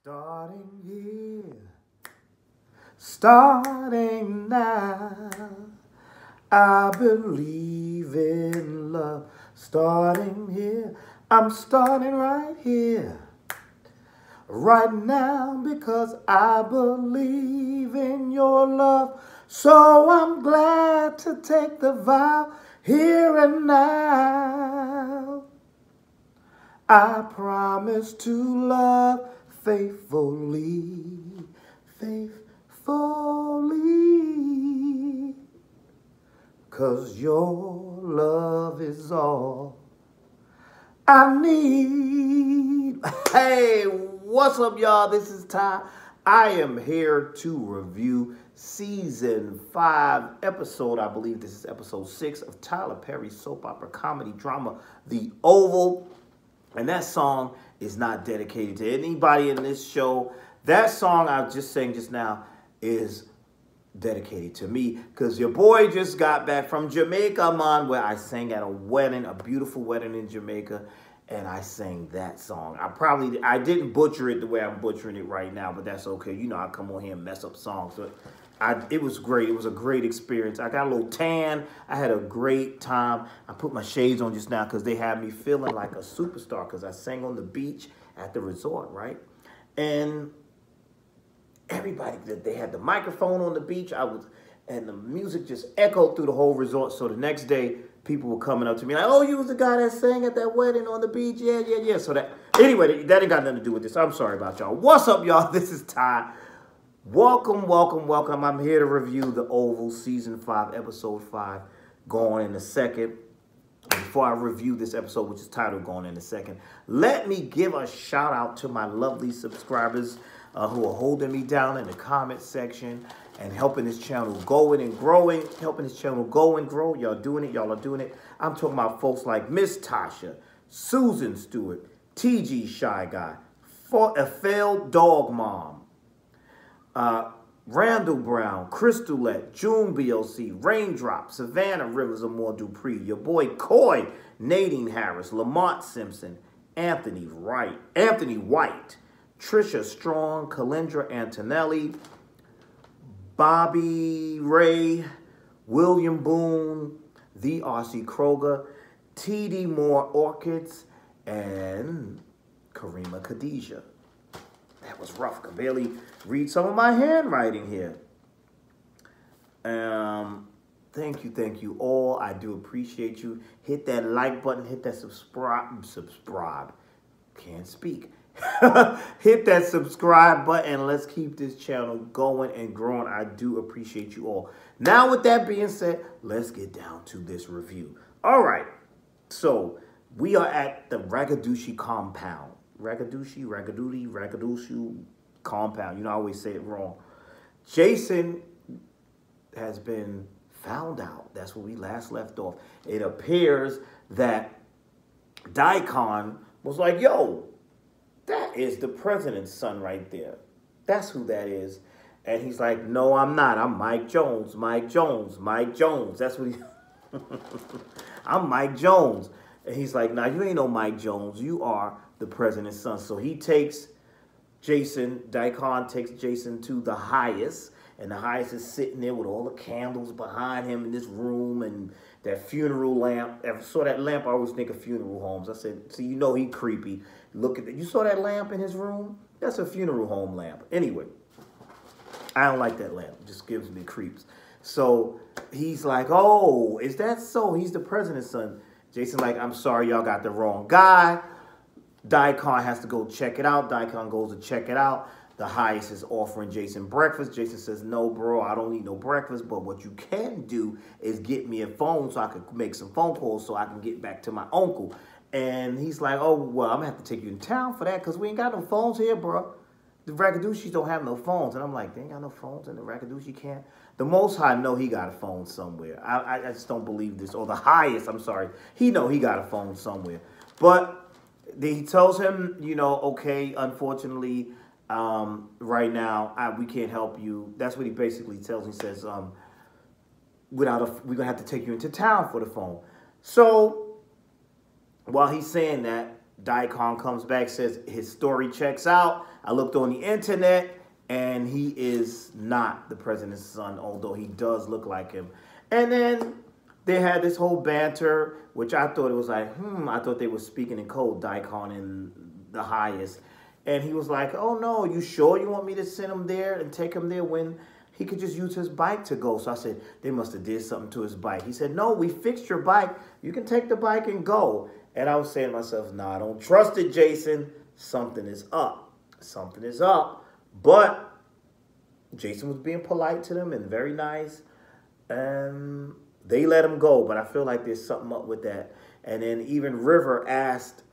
Starting here, starting now. I believe in love. Starting here, I'm starting right here, right now, because I believe in your love. So I'm glad to take the vow here and now. I promise to love faithfully, faithfully, 'cause your love is all I need. Hey, what's up, y'all? This is Ty. I am here to review season 5 episode. I believe this is episode 6 of Tyler Perry's soap opera comedy drama, The Oval. And that song is not dedicated to anybody in this show. That song I just sang just now is dedicated to me, because your boy just got back from Jamaica, man, where I sang at a wedding, a beautiful wedding in Jamaica, and I sang that song. I didn't butcher it the way I'm butchering it right now, but that's okay. You know, I come on here and mess up songs. So it was great. It was a great experience. I got a little tan. I had a great time. I put my shades on just now because they had me feeling like a superstar, because I sang on the beach at the resort, right? And everybody, they had the microphone on the beach. And the music just echoed through the whole resort. So the next day, people were coming up to me like, "Oh, you was the guy that sang at that wedding on the beach? Yeah. So anyway, that ain't got nothing to do with this. I'm sorry about y'all. What's up, y'all? This is Ty. Welcome. I'm here to review The Oval, season 5, episode 5, going in a second. Before I review this episode, which is titled Going in a Second, let me give a shout out to my lovely subscribers who are holding me down in the comment section and helping this channel going and growing, helping this channel go and grow. Y'all doing it. Y'all are doing it. I'm talking about folks like Miss Tasha, Susan Stewart, TG Shy Guy, a failed dog mom, Randall Brown, Crystalette, June BLC, Raindrop, Savannah Rivers Amore Dupree, your boy Coy, Nadine Harris, Lamont Simpson, Anthony White, Trisha Strong, Kalindra Antonelli, Bobby Ray, William Boone, the R.C. Kroger, T.D. Moore Orchids, and Karima Khadijah. That was rough. I could barely read some of my handwriting here. Thank you all. I do appreciate you. Hit that like button. Hit that subscribe. Can't speak. Hit that subscribe button. Let's keep this channel going and growing. I do appreciate you all. Now, with that being said, let's get down to this review. All right. So, we are at the Ragadushi compound. Ragadushi compound. You know, I always say it wrong. Jason has been found out. That's where we last left off. It appears that Daikon was like, "Yo, that is the president's son right there. That's who that is." And he's like, "No, I'm not. I'm Mike Jones. Mike Jones. That's what he... I'm Mike Jones." And he's like, "Nah, you ain't no Mike Jones. You are the president's son." So he takes Daikon takes Jason to the highest. And the highest is sitting there with all the candles behind him in this room and that funeral lamp. Ever saw that lamp? I always think of funeral homes. I said, "See, you know he creepy. Look at that. You saw that lamp in his room? That's a funeral home lamp." Anyway, I don't like that lamp. It just gives me creeps. So he's like, "Oh, is that so? He's the president's son." Jason like, "I'm sorry, y'all got the wrong guy." Daikon has to go check it out. Daikon goes to check it out. The highest is offering Jason breakfast. Jason says, "No, bro, I don't need no breakfast, but what you can do is get me a phone so I can make some phone calls so I can get back to my uncle." And he's like, "Oh, well, I'm going to have to take you in town for that because we ain't got no phones here, bro. The Ragadushis don't have no phones." And I'm like, "They ain't got no phones and the Ragadushi can't?" The Most High know he got a phone somewhere. I just don't believe this. Or the highest, I'm sorry. He know he got a phone somewhere. But he tells him, you know, "Okay, unfortunately, right now, we can't help you." That's what he basically tells him. He says, we're going to have to take you into town for the phone. So while he's saying that, Daikon comes back, says his story checks out. I looked on the internet, and he is not the president's son, although he does look like him. And then they had this whole banter, which I thought it was like, I thought they were speaking in code, Daikon and the highest. And he was like, oh, no, you sure you want me to send him there and take him there when he could just use his bike to go? So I said, they must have did something to his bike. He said, no, we fixed your bike. You can take the bike and go. And I was saying to myself, nah, I don't trust it, Jason. Something is up. Something is up. But Jason was being polite to them and very nice. And they let him go. But I feel like there's something up with that. And then even River asked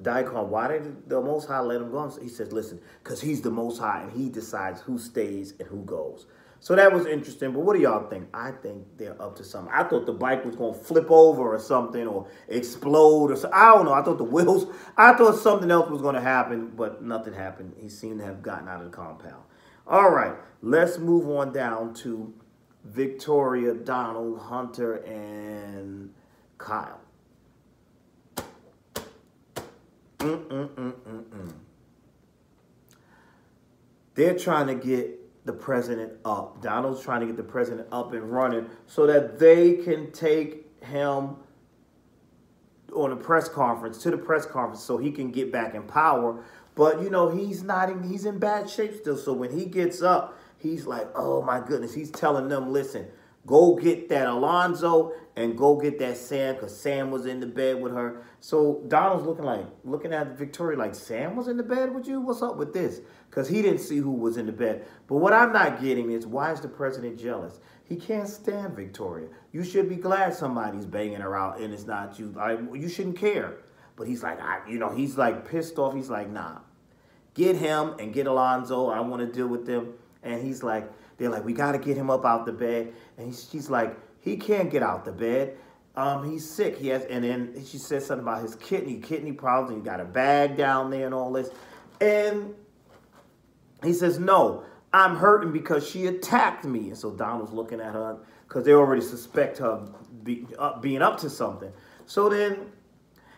Daikon, why did the Most High let him go? He says, listen, because he's the Most High and he decides who stays and who goes. So that was interesting. But what do y'all think? I think they're up to something. I thought the bike was going to flip over or something or explode or something. I don't know. I thought the wheels, I thought something else was going to happen, but nothing happened. He seemed to have gotten out of the compound. All right, let's move on down to Victoria, Donald, Hunter, and Kyle. They're trying to get the president up. Donald's trying to get the president up and running so that they can take him on a press conference, to the press conference, so he can get back in power. But, you know, he's in bad shape still. So when he gets up, he's like, oh, my goodness. He's telling them, listen, go get that Alonzo and go get that Sam, because Sam was in the bed with her. So Donald's looking at Victoria like, Sam was in the bed with you? What's up with this? Because he didn't see who was in the bed. But what I'm not getting is, why is the president jealous? He can't stand Victoria. You should be glad somebody's banging her out and it's not you. You shouldn't care. But he's like, he's like pissed off. He's like, nah, get him and get Alonzo. I want to deal with them. And he's like, they're like, we got to get him up out the bed. And she's like, he can't get out the bed. He's sick. And then she said something about his kidney problems. And he got a bag down there and all this. And he says, no, I'm hurting because she attacked me. And so Donald's looking at her because they already suspect her being up to something. So then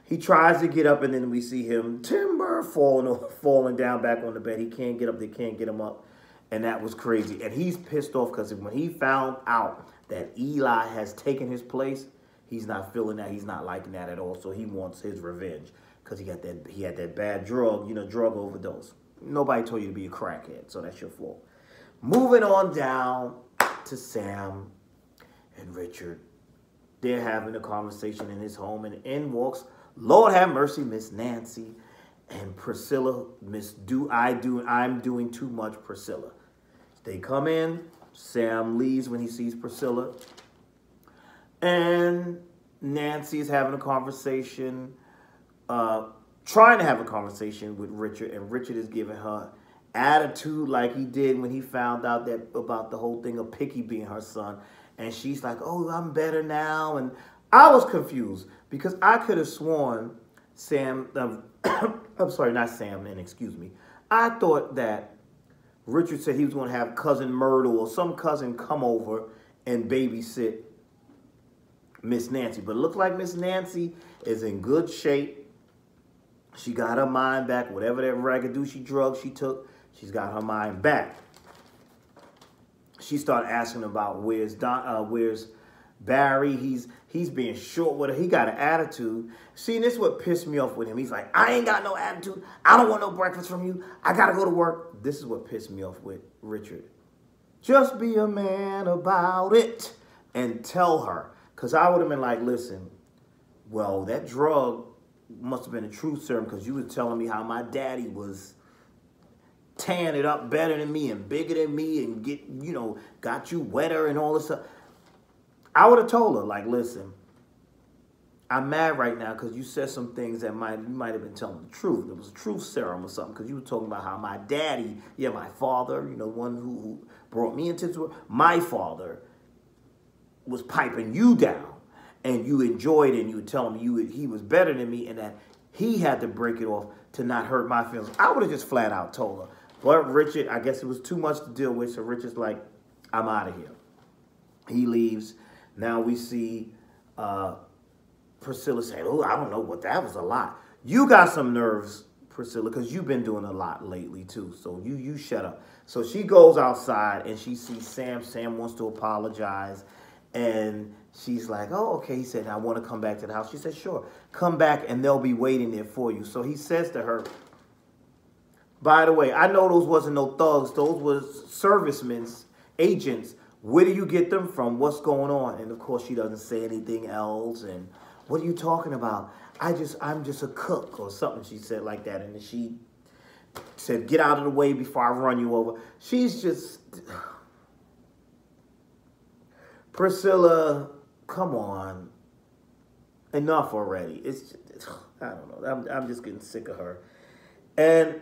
he tries to get up, and then we see him, Timber, falling down back on the bed. He can't get up. They can't get him up. And that was crazy. And he's pissed off because when he found out that Eli has taken his place, he's not feeling that. He's not liking that at all. So he wants his revenge because he had that bad drug overdose. Nobody told you to be a crackhead, so that's your fault. Moving on down to Sam and Richard. They're having a conversation in his home, and in walks, Lord have mercy, Miss Nancy and Priscilla. I'm doing too much, Priscilla. They come in. Sam leaves when he sees Priscilla. And Nancy is having a conversation, trying to have a conversation with Richard, and Richard is giving her attitude like he did when he found out about the whole thing of Picky being her son. And she's like, oh, I'm better now. And I was confused because I could have sworn Sam, I'm sorry, not Sam, and excuse me. I thought that Richard said he was going to have Cousin Myrtle or some cousin come over and babysit Miss Nancy. But it looks like Miss Nancy is in good shape. She got her mind back. Whatever that ragadoochie drug she took, she's got her mind back. She started asking about where's Barry. He's being short with her. He got an attitude. See, this is what pissed me off with him. He's like, I ain't got no attitude. I don't want no breakfast from you. I got to go to work. This is what pissed me off with Richard. Just be a man about it and tell her. Because I would have been like, listen, well, that drug must have been a truth serum because you were telling me how my daddy was tearing it up better than me and bigger than me and got you wetter and all this stuff. I would have told her, like, listen, I'm mad right now because you said some things that you might have been telling the truth. It was a truth serum or something because you were talking about how my daddy, my father, one who brought me into this world, my father was piping you down and you enjoyed it and you were telling me he was better than me and that he had to break it off to not hurt my feelings. I would have just flat out told her. But Richard, I guess it was too much to deal with, so Richard's like, I'm out of here. He leaves. Now we see Priscilla saying, oh, I don't know what that was a lot. You got some nerves, Priscilla, because you've been doing a lot lately too. So you shut up. So she goes outside and she sees Sam. Sam wants to apologize. And she's like, oh, okay. He said, I want to come back to the house. She said, sure. Come back and they'll be waiting there for you. So he says to her, by the way, I know those wasn't no thugs. Those was servicemen, agents. Where do you get them from? What's going on? And of course, she doesn't say anything else. And what are you talking about? I'm just a cook or something. She said like that. And then she said, get out of the way before I run you over. She's just, Priscilla, come on. Enough already. I don't know. I'm just getting sick of her. And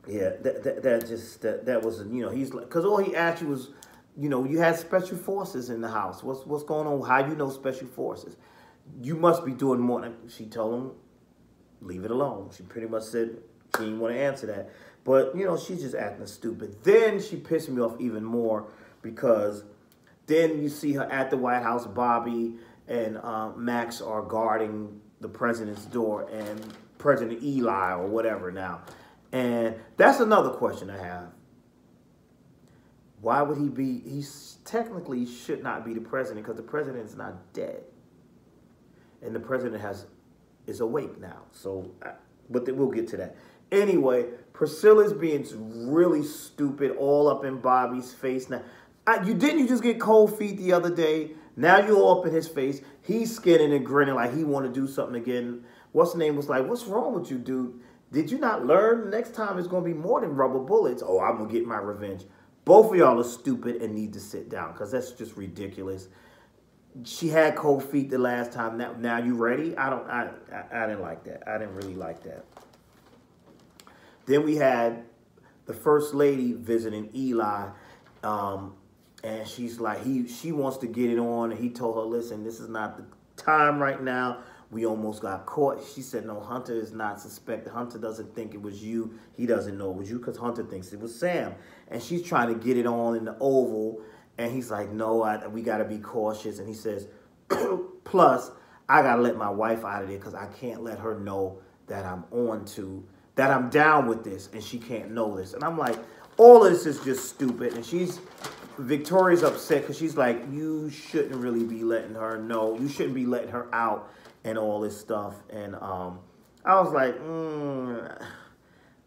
yeah, that was, you know, he's like, because all he asked you was, you know, you had special forces in the house. What's going on? How you know special forces? You must be doing more. She told him, leave it alone. She pretty much said she didn't want to answer that. But, you know, she's just acting stupid. Then she pissed me off even more because then you see her at the White House. Bobby and Max are guarding the president's door and President Eli or whatever now. And that's another question I have. Why would he be, he technically should not be the president because the president is not dead. And the president is awake now. So, but we'll get to that. Anyway, Priscilla's being really stupid all up in Bobby's face. Now, you just get cold feet the other day. Now you're all up in his face. He's skinning and grinning like he want to do something again. What's the name was like, what's wrong with you, dude? Did you not learn? Next time it's going to be more than rubber bullets. Oh, I'm going to get my revenge. Both of y'all are stupid and need to sit down because that's just ridiculous. She had cold feet the last time. Now you ready? I didn't like that. I didn't really like that. Then we had the first lady visiting Eli, and she's like, she wants to get it on, and he told her, listen, this is not the time right now. We almost got caught. She said, no, Hunter is not suspected. Hunter doesn't think it was you. He doesn't know it was you because Hunter thinks it was Sam. And she's trying to get it on in the Oval. And he's like, no, we got to be cautious. And he says, plus, I got to let my wife out of there because I can't let her know that that I'm down with this. And she can't know this. And I'm like, all of this is just stupid. And Victoria's upset because she's like, you shouldn't really be letting her know. You shouldn't be letting her out and all this stuff. And I was like,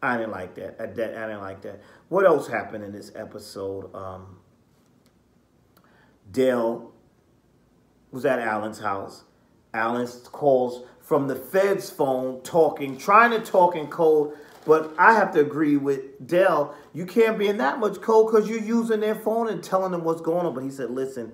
I didn't like that. I didn't like that. What else happened in this episode? Dale was at Alan's house. Alan calls from the Fed's phone trying to talk in code. But I have to agree with Dale. You can't be in that much code because you're using their phone and telling them what's going on. But he said, listen,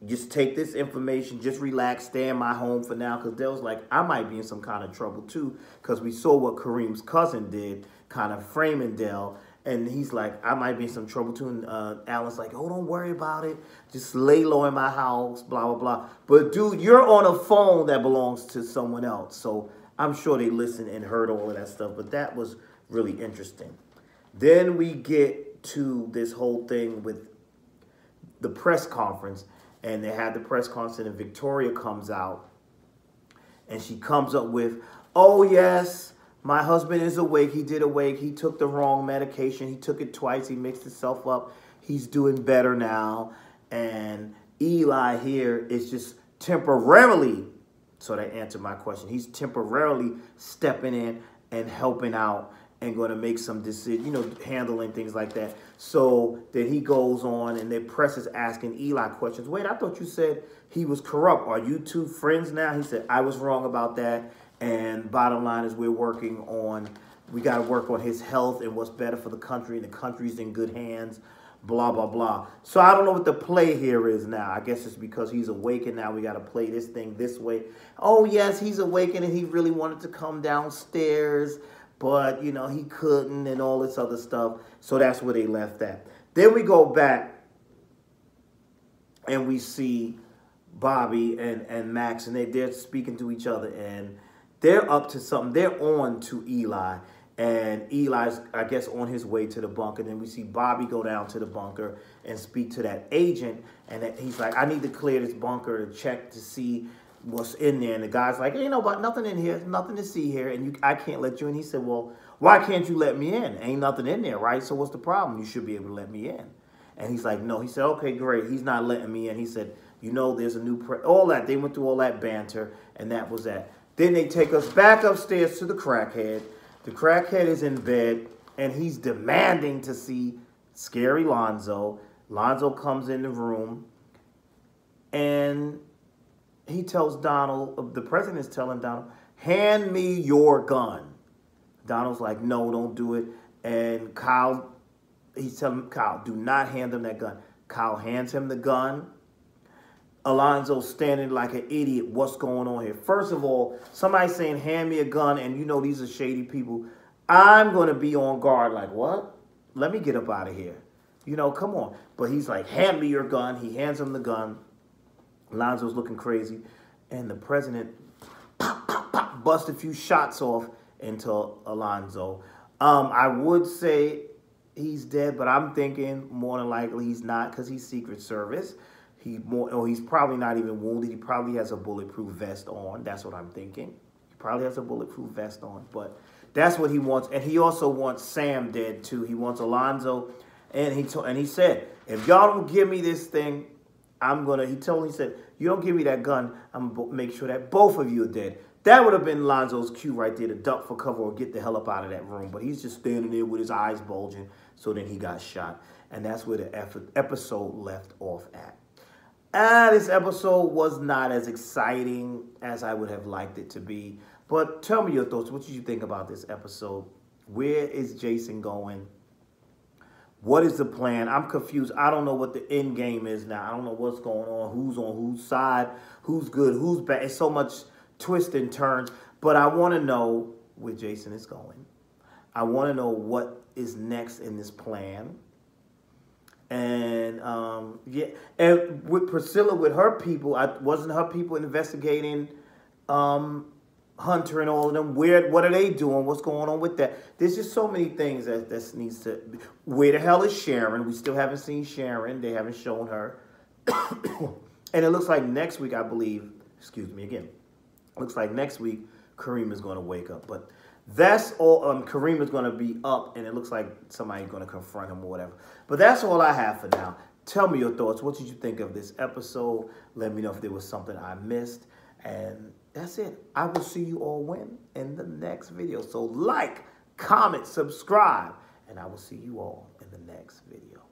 just take this information, just relax, stay in my home for now. Because Dale's like, I might be in some kind of trouble too. Because we saw what Kareem's cousin did, kind of framing Dale. And he's like, I might be in some trouble too. And Alan's like, oh, don't worry about it. Just lay low in my house, blah, blah, blah. But dude, you're on a phone that belongs to someone else. So I'm sure they listened and heard all of that stuff. But that was really interesting. Then we get to this whole thing with the press conference. And they had the press conference and Victoria comes out. And she comes up with, oh, yes, my husband is awake. He did awake. He took the wrong medication. He took it twice. He mixed himself up. He's doing better now. And Eli here is just temporarily, so that answered my question. He's temporarily stepping in and helping out and going to make some decisions, you know, handling things like that. So then he goes on and the press is asking Eli questions. Wait, I thought you said he was corrupt. Are you two friends now? He said, I was wrong about that. And bottom line is we got to work on his health and what's better for the country. And the country's in good hands, blah, blah, blah. So I don't know what the play here is now. I guess it's because he's awake and now we got to play this thing this way. Oh, yes, he's awake and he really wanted to come downstairs, but, you know, he couldn't and all this other stuff. So that's where they left at. Then we go back and we see Bobby and Max, and they're speaking to each other, and they're up to something. They're on to Eli, and Eli's, I guess, on his way to the bunker. Then we see Bobby go down to the bunker and speak to that agent, and he's like, I need to clear this bunker to check to see what's in there. And the guy's like, ain't but nothing in here, nothing to see here, and I can't let you in. He said, well, why can't you let me in? Ain't nothing in there, right? So what's the problem? You should be able to let me in. And he's like, no. He said, okay, great. He's not letting me in. He said, there's a new all that. They went through all that banter, and that was that. Then they take us back upstairs to the crackhead. The crackhead is in bed, and he's demanding to see Scary Lonzo. Lonzo comes in the room, and he tells Donald, the president's telling Donald, hand me your gun. Donald's like, no, don't do it. And he's telling Kyle, do not hand him that gun. Kyle hands him the gun. Alonzo's standing like an idiot. What's going on here? First of all, somebody saying, hand me a gun, and these are shady people. I'm going to be on guard. Like, what? Let me get up out of here. Come on. But he's like, hand me your gun. He hands him the gun. Alonzo's looking crazy. And the president bust a few shots off into Alonzo. I would say he's dead, but I'm thinking more than likely he's not, because he's Secret Service. He's probably not even wounded. He probably has a bulletproof vest on. That's what I'm thinking. He probably has a bulletproof vest on, but that's what he wants. And he also wants Sam dead too. He wants Alonzo, and he said, if y'all don't give me this thing, he said, you don't give me that gun, I'm gonna make sure that both of you are dead. That would have been Lonzo's cue right there to duck for cover or get the hell up out of that room. But he's just standing there with his eyes bulging. So then he got shot. And that's where the episode left off at. This episode was not as exciting as I would have liked it to be. But tell me your thoughts. What did you think about this episode? Where is Jason going? What is the plan? I'm confused. I don't know what the end game is now. I don't know what's going on whose side, who's good, who's bad. It's so much twists and turns. But I want to know where Jason is going. I want to know what is next in this plan. And and with Priscilla, with her people, wasn't her people investigating Hunter and all of them? What are they doing? What's going on with that? There's just so many things that needs to. Where the hell is Sharon? We still haven't seen Sharon. They haven't shown her. And it looks like next week, I believe. Excuse me again. Looks like next week Kareem is going to wake up, but that's all. Kareem is going to be up, and it looks like somebody's going to confront him or whatever. But that's all I have for now. Tell me your thoughts. What did you think of this episode? Let me know if there was something I missed. And that's it. I will see you all in the next video. So like, comment, subscribe, and I will see you all in the next video.